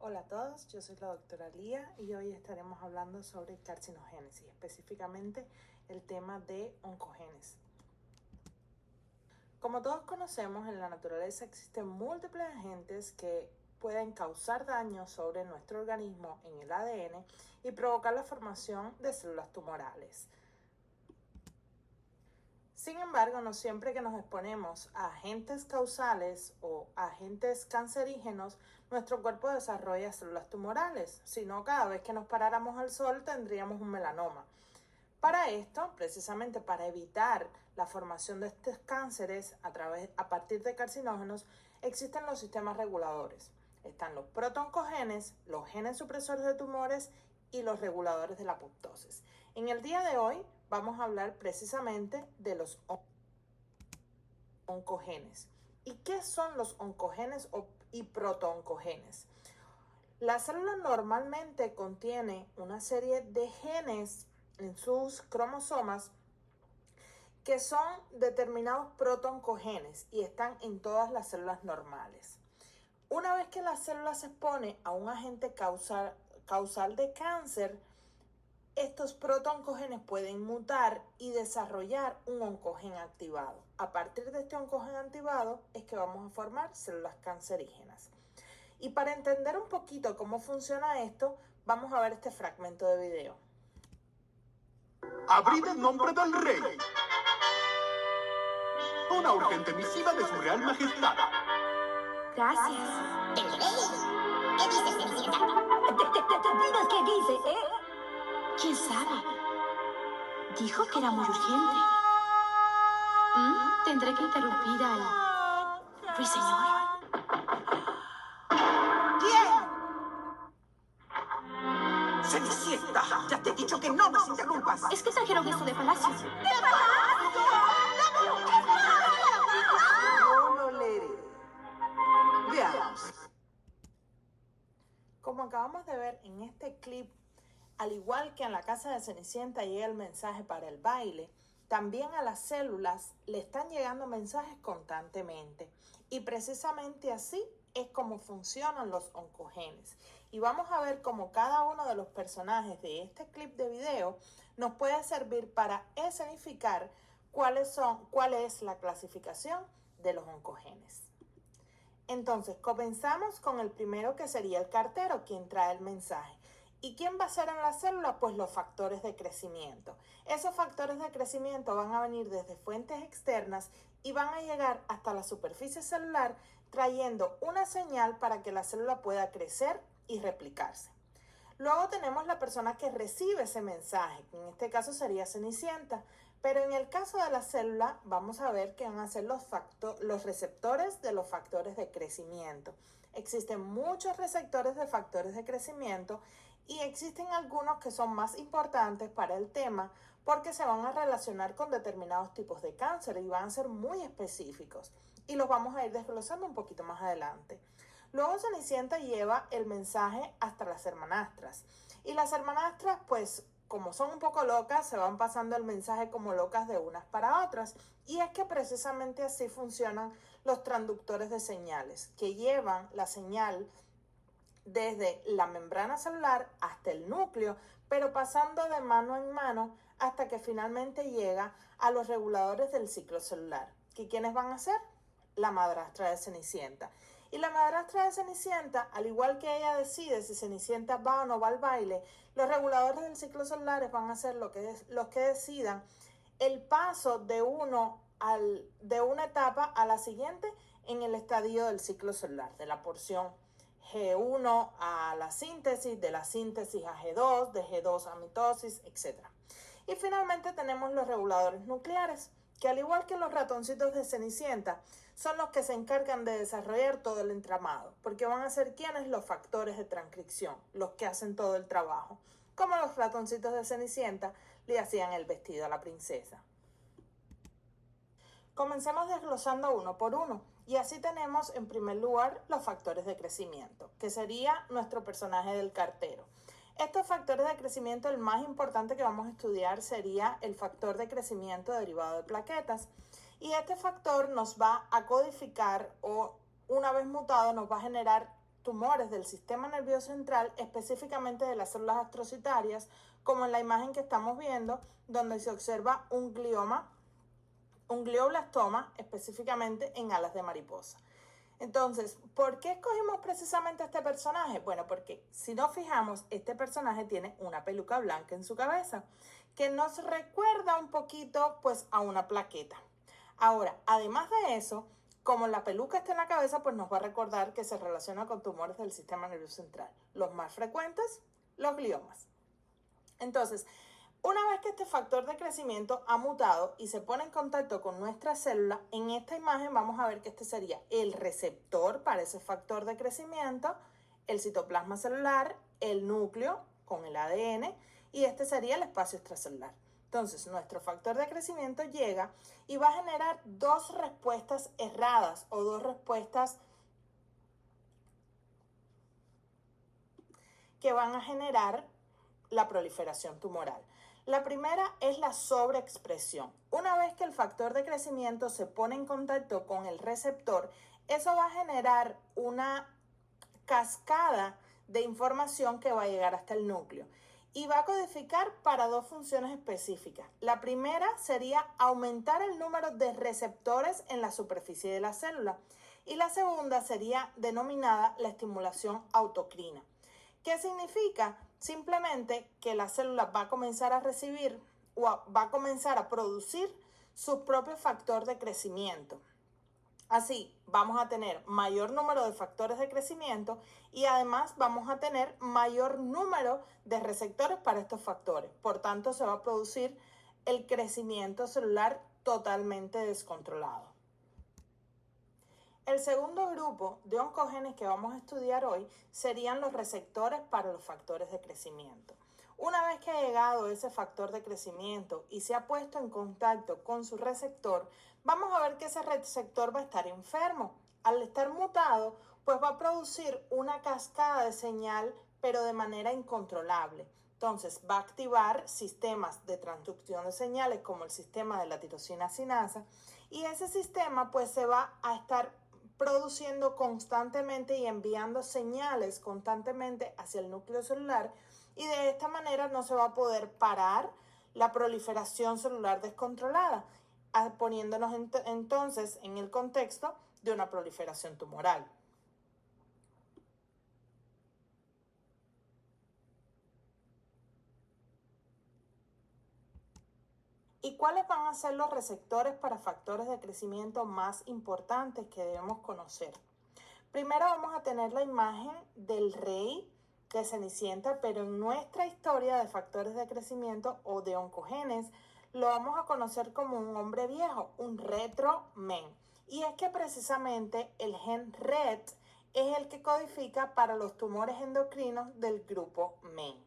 Hola a todos, yo soy la doctora Lía y hoy estaremos hablando sobre carcinogénesis, específicamente el tema de oncogenes. Como todos conocemos, en la naturaleza existen múltiples agentes que pueden causar daño sobre nuestro organismo en el ADN y provocar la formación de células tumorales. Sin embargo, no siempre que nos exponemos a agentes causales o agentes cancerígenos, nuestro cuerpo desarrolla células tumorales, sino cada vez que nos paráramos al sol tendríamos un melanoma. Para esto, precisamente para evitar la formación de estos cánceres a partir de carcinógenos, existen los sistemas reguladores. Están los protooncogenes, los genes supresores de tumores y los reguladores de la apoptosis. En el día de hoy vamos a hablar precisamente de los oncogenes. ¿Y qué son los oncogenes y protooncogenes? La célula normalmente contiene una serie de genes en sus cromosomas que son determinados protooncogenes y están en todas las células normales. Una vez que la célula se expone a un agente causal de cáncer, estos protooncogenes pueden mutar y desarrollar un oncogen activado. A partir de este oncogen activado es que vamos a formar células cancerígenas. Y para entender un poquito cómo funciona esto, vamos a ver este fragmento de video. Abrid en nombre del rey. Una urgente misiva de su real majestad. Gracias. ¿El rey? ¿Qué dice, Cenicienta? Dinos qué dice, ¿eh? ¿Quién sabe? Dijo que era muy urgente. Tendré que interrumpir al ruiseñor. ¡Cenicienta! ¡Ya te he dicho que no nos interrumpas! Es que trajeron esto de palacio. No, Lady. Veamos. Como acabamos de ver en este clip, al igual que en la casa de Cenicienta llega el mensaje para el baile, también a las células le están llegando mensajes constantemente. Y precisamente así es como funcionan los oncogenes. Y vamos a ver cómo cada uno de los personajes de este clip de video nos puede servir para escenificar cuál es la clasificación de los oncogenes. Entonces, comenzamos con el primero, que sería el cartero, quien trae el mensaje. ¿Y quién va a ser en la célula? Pues los factores de crecimiento. Esos factores de crecimiento van a venir desde fuentes externas y van a llegar hasta la superficie celular, trayendo una señal para que la célula pueda crecer y replicarse. Luego tenemos la persona que recibe ese mensaje, que en este caso sería Cenicienta, pero en el caso de la célula vamos a ver que van a ser los receptores de los factores de crecimiento. Existen muchos receptores de factores de crecimiento y existen algunos que son más importantes para el tema porque se van a relacionar con determinados tipos de cáncer y van a ser muy específicos y los vamos a ir desglosando un poquito más adelante. Luego Cenicienta lleva el mensaje hasta las hermanastras y las hermanastras, pues como son un poco locas, se van pasando el mensaje como locas de unas para otras, y es que precisamente así funcionan los transductores de señales, que llevan la señal desde la membrana celular hasta el núcleo, pero pasando de mano en mano hasta que finalmente llega a los reguladores del ciclo celular. ¿Que quiénes van a ser? La madrastra de Cenicienta. Y la madrastra de Cenicienta, al igual que ella decide si Cenicienta va o no va al baile, los reguladores del ciclo celular van a ser los que decidan el paso de una etapa a la siguiente en el estadio del ciclo celular, de la porción G1 a la síntesis, de la síntesis a G2, de G2 a mitosis, etc. Y finalmente tenemos los reguladores nucleares, que al igual que los ratoncitos de Cenicienta, son los que se encargan de desarrollar todo el entramado, porque van a ser quienes los factores de transcripción, los que hacen todo el trabajo, como los ratoncitos de Cenicienta le hacían el vestido a la princesa. Comencemos desglosando uno por uno, y así tenemos en primer lugar los factores de crecimiento, que sería nuestro personaje del cartero. Estos factores de crecimiento, el más importante que vamos a estudiar sería el factor de crecimiento derivado de plaquetas. Y este factor nos va a codificar, o una vez mutado nos va a generar tumores del sistema nervioso central, específicamente de las células astrocitarias, como en la imagen que estamos viendo, donde se observa un glioma, un glioblastoma, específicamente en alas de mariposa. Entonces, ¿por qué escogimos precisamente a este personaje? Bueno, porque si nos fijamos, este personaje tiene una peluca blanca en su cabeza, que nos recuerda un poquito, pues, a una plaqueta. Ahora, además de eso, como la peluca está en la cabeza, pues nos va a recordar que se relaciona con tumores del sistema nervioso central. Los más frecuentes, los gliomas. Entonces, una vez que este factor de crecimiento ha mutado y se pone en contacto con nuestra célula, en esta imagen vamos a ver que este sería el receptor para ese factor de crecimiento, el citoplasma celular, el núcleo con el ADN y este sería el espacio extracelular. Entonces, nuestro factor de crecimiento llega y va a generar dos respuestas erradas o dos respuestas que van a generar la proliferación tumoral. La primera es la sobreexpresión. Una vez que el factor de crecimiento se pone en contacto con el receptor, eso va a generar una cascada de información que va a llegar hasta el núcleo y va a codificar para dos funciones específicas. La primera sería aumentar el número de receptores en la superficie de la célula y la segunda sería denominada la estimulación autocrina. ¿Qué significa? Simplemente que la célula va a comenzar a recibir o va a comenzar a producir su propio factor de crecimiento. Así vamos a tener mayor número de factores de crecimiento y además vamos a tener mayor número de receptores para estos factores. Por tanto, se va a producir el crecimiento celular totalmente descontrolado. El segundo grupo de oncogenes que vamos a estudiar hoy serían los receptores para los factores de crecimiento. Una vez que ha llegado ese factor de crecimiento y se ha puesto en contacto con su receptor, vamos a ver que ese receptor va a estar enfermo. Al estar mutado, pues va a producir una cascada de señal, pero de manera incontrolable. Entonces, va a activar sistemas de transducción de señales como el sistema de la tirosina sinasa y ese sistema pues se va a estar produciendo constantemente y enviando señales constantemente hacia el núcleo celular y de esta manera no se va a poder parar la proliferación celular descontrolada, poniéndonos entonces en el contexto de una proliferación tumoral. ¿Y cuáles van a ser los receptores para factores de crecimiento más importantes que debemos conocer? Primero vamos a tener la imagen del rey de Cenicienta, pero en nuestra historia de factores de crecimiento o de oncogenes lo vamos a conocer como un hombre viejo, un retro-men. Y es que precisamente el gen RET es el que codifica para los tumores endocrinos del grupo MEN.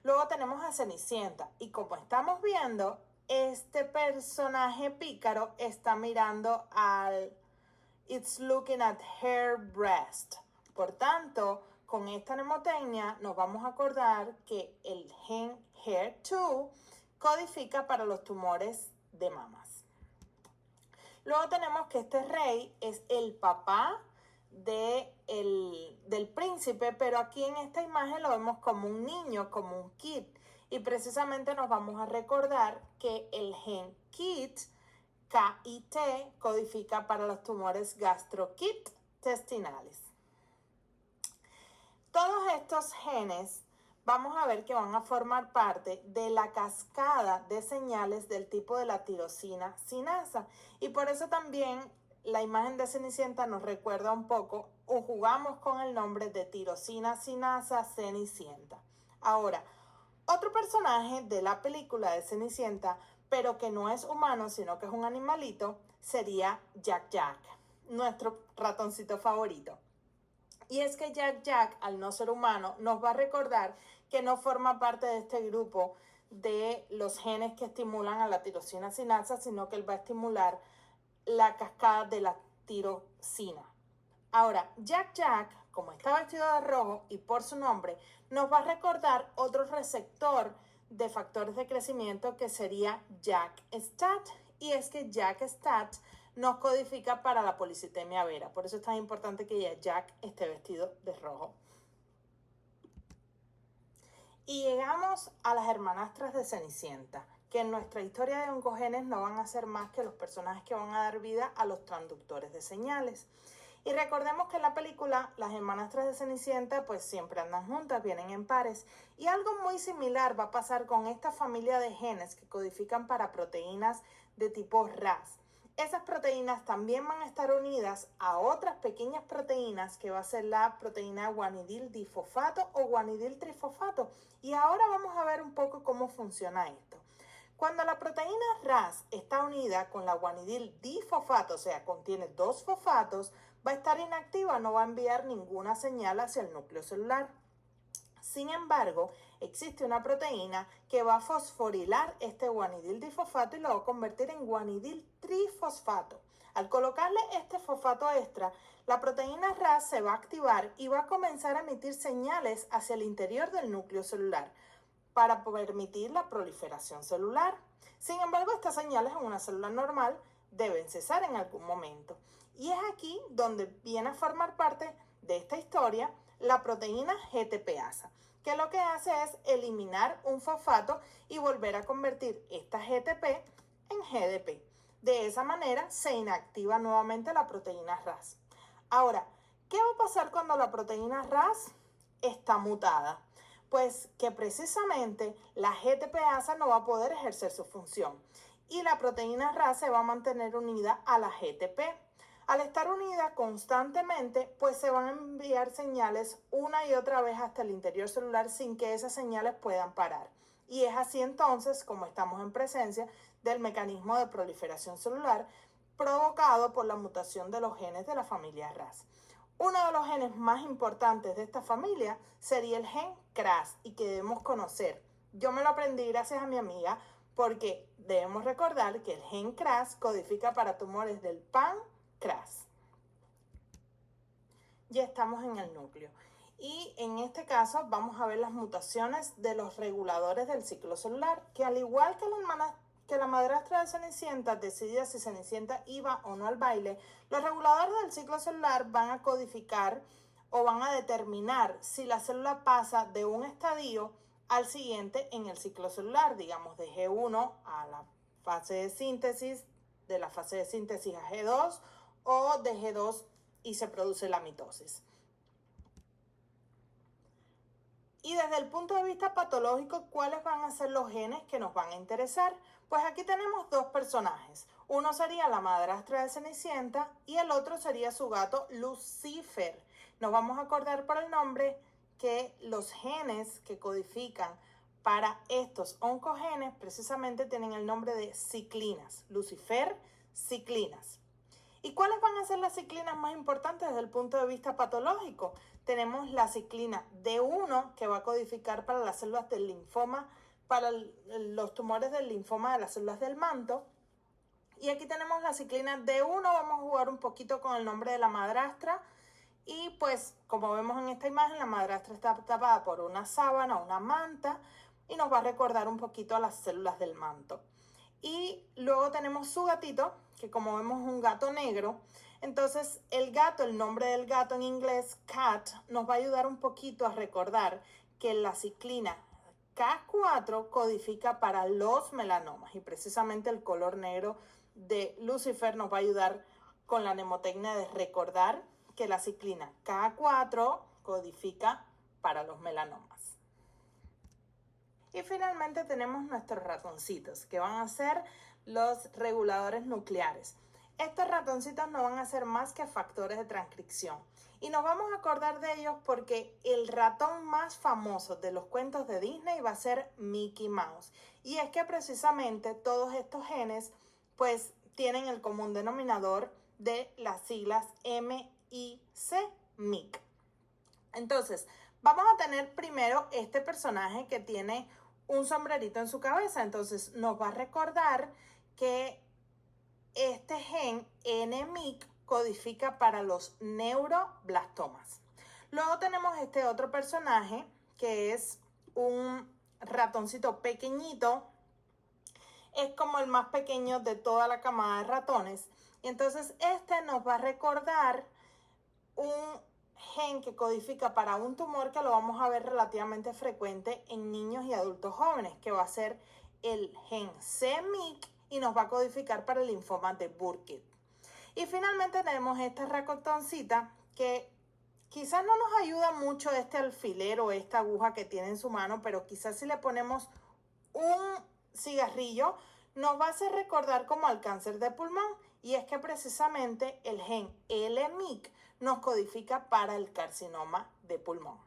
Luego tenemos a Cenicienta y como estamos viendo, este personaje pícaro está mirando al It's looking at her breast. Por tanto, con esta mnemotecnia nos vamos a acordar que el gen HER2 codifica para los tumores de mamas. Luego tenemos que este rey es el papá del príncipe, pero aquí en esta imagen lo vemos como un niño, como un kid. Y precisamente nos vamos a recordar que el gen KIT, KIT, codifica para los tumores gastrointestinales. Todos estos genes vamos a ver que van a formar parte de la cascada de señales del tipo de la tirosina sinasa. Y por eso también la imagen de Cenicienta nos recuerda un poco o jugamos con el nombre de tirosina sinasa Cenicienta. Ahora, otro personaje de la película de Cenicienta, pero que no es humano, sino que es un animalito, sería Jack Jack, nuestro ratoncito favorito. Y es que Jack Jack, al no ser humano, nos va a recordar que no forma parte de este grupo de los genes que estimulan a la tirosina sinasa, sino que él va a estimular la cascada de la tirosina. Ahora, Jack Jack, como está vestido de rojo y por su nombre, nos va a recordar otro receptor de factores de crecimiento que sería JAK-STAT. Y es que JAK-STAT nos codifica para la policitemia vera. Por eso es tan importante que Jack esté vestido de rojo. Y llegamos a las hermanastras de Cenicienta, que en nuestra historia de oncogenes no van a ser más que los personajes que van a dar vida a los transductores de señales. Y recordemos que en la película las hermanastras de Cenicienta pues siempre andan juntas, vienen en pares. Y algo muy similar va a pasar con esta familia de genes que codifican para proteínas de tipo RAS. Esas proteínas también van a estar unidas a otras pequeñas proteínas que va a ser la proteína guanidildifosfato o guanidiltrifosfato. Y ahora vamos a ver un poco cómo funciona esto. Cuando la proteína RAS está unida con la guanidildifosfato, o sea, contiene dos fosfatos, va a estar inactiva, no va a enviar ninguna señal hacia el núcleo celular. Sin embargo, existe una proteína que va a fosforilar este guanidildifosfato y lo va a convertir en guanidiltrifosfato. Al colocarle este fosfato extra, la proteína RAS se va a activar y va a comenzar a emitir señales hacia el interior del núcleo celular para permitir la proliferación celular. Sin embargo, estas señales en una célula normal deben cesar en algún momento. Y es aquí donde viene a formar parte de esta historia la proteína GTPasa, que lo que hace es eliminar un fosfato y volver a convertir esta GTP en GDP. De esa manera se inactiva nuevamente la proteína RAS. Ahora, ¿qué va a pasar cuando la proteína RAS está mutada? Pues que precisamente la GTPasa no va a poder ejercer su función y la proteína RAS se va a mantener unida a la GTP. Al estar unida constantemente, pues se van a enviar señales una y otra vez hasta el interior celular sin que esas señales puedan parar. Y es así entonces como estamos en presencia del mecanismo de proliferación celular provocado por la mutación de los genes de la familia RAS. Uno de los genes más importantes de esta familia sería el gen CRAS y que debemos conocer. Yo me lo aprendí gracias a mi amiga porque debemos recordar que el gen CRAS codifica para tumores del páncreas. Ya estamos en el núcleo y en este caso vamos a ver las mutaciones de los reguladores del ciclo celular, que al igual que la madrastra de Cenicienta decidía si Cenicienta iba o no al baile, los reguladores del ciclo celular van a codificar o van a determinar si la célula pasa de un estadio al siguiente en el ciclo celular, digamos de G1 a la fase de síntesis, de la fase de síntesis a G2 o de G2 y se produce la mitosis. Y desde el punto de vista patológico, ¿cuáles van a ser los genes que nos van a interesar? Pues aquí tenemos dos personajes. Uno sería la madrastra de Cenicienta y el otro sería su gato Lucifer. Nos vamos a acordar por el nombre que los genes que codifican para estos oncogenes precisamente tienen el nombre de ciclinas. Lucifer, ciclinas. ¿Y cuáles van a ser las ciclinas más importantes desde el punto de vista patológico? Tenemos la ciclina D1 que va a codificar para las células del linfoma, para los tumores del linfoma de las células del manto. Y aquí tenemos la ciclina D1, vamos a jugar un poquito con el nombre de la madrastra. Y pues como vemos en esta imagen, la madrastra está tapada por una sábana, una manta, y nos va a recordar un poquito a las células del manto. Y luego tenemos su gatito, que como vemos es un gato negro. Entonces el gato, el nombre del gato en inglés, cat, nos va a ayudar un poquito a recordar que la ciclina K4 codifica para los melanomas. Y precisamente el color negro de Lucifer nos va a ayudar con la mnemotecnia de recordar que la ciclina K4 codifica para los melanomas. Y finalmente tenemos nuestros ratoncitos, que van a ser los reguladores nucleares. Estos ratoncitos no van a ser más que factores de transcripción. Y nos vamos a acordar de ellos porque el ratón más famoso de los cuentos de Disney va a ser Mickey Mouse. Y es que precisamente todos estos genes pues tienen el común denominador de las siglas MIC, MIC. Entonces, vamos a tener primero este personaje que tiene un sombrerito en su cabeza. Entonces, nos va a recordar que este gen NMIC codifica para los neuroblastomas. Luego tenemos este otro personaje que es un ratoncito pequeñito. Es como el más pequeño de toda la camada de ratones. Y entonces este nos va a recordar un gen que codifica para un tumor que lo vamos a ver relativamente frecuente en niños y adultos jóvenes, que va a ser el gen c-MYC y nos va a codificar para el linfoma de Burkitt. Y finalmente tenemos esta racotoncita que quizás no nos ayuda mucho este alfiler o esta aguja que tiene en su mano, pero quizás si le ponemos un cigarrillo nos va a hacer recordar como al cáncer de pulmón, y es que precisamente el gen L-MYC nos codifica para el carcinoma de pulmón.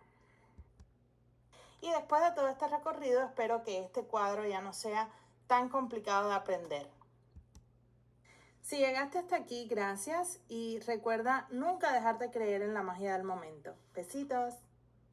Y después de todo este recorrido, espero que este cuadro ya no sea tan complicado de aprender. Si llegaste hasta aquí, gracias, y recuerda nunca dejar de creer en la magia del momento. Besitos.